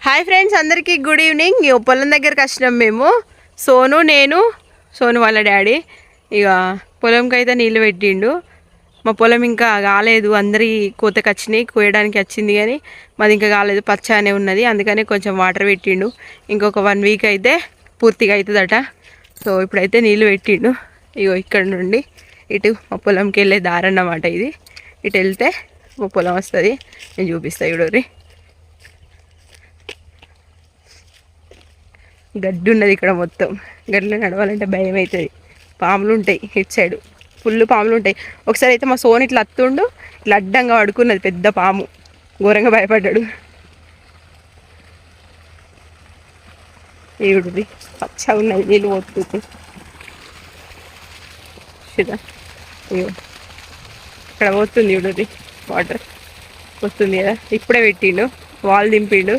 Hi friends, అందరికీ good evening. పొలం దగ్గరికి వచ్చినాం మేము. సోను వాళ్ళ డాడీ ఇక పొలంకి అయితే నీళ్ళు పెట్టిండు. మా పొలం ఇంకా కాలేదు, అందరి కోతకు వచ్చినాయి, కోయడానికి వచ్చింది కానీ మాది ఇంకా కాలేదు, పచ్చానే ఉన్నది. అందుకని కొంచెం వాటర్ పెట్టిండు. ఇంకొక 1 వీక్ అయితే పూర్తిగా అవుతుందట. సో ఇప్పుడైతే నీళ్ళు పెట్టిండు. ఇగో ఇక్కడ నుండి ఇటు మా పొలంకి వెళ్ళే దారి అన్నమాట ఇది. ఇటు వెళ్తే మా పొలం వస్తుంది, నేను చూపిస్తాను. చూడరి, గడ్డి ఉన్నది ఇక్కడ మొత్తం. గడ్డలో నడవాలంటే భయం అవుతుంది, పాములు ఉంటాయి ఇటు సైడు, ఫుల్ పాములు ఉంటాయి. ఒకసారి అయితే మా సోని ఇట్లా అత్తుండు, ఇట్లా అడ్డంగా పడుకున్నది పెద్ద పాము, ఘోరంగా భయపడ్డాడు. ఏడుది పచ్చగా ఉన్నది, నీళ్ళు పోతుంది. అయ్యో ఇక్కడ పోతుంది, చూడుది వాటర్ వస్తుంది కదా. ఇప్పుడే పెట్టిండు, వాల్ దింపిండు.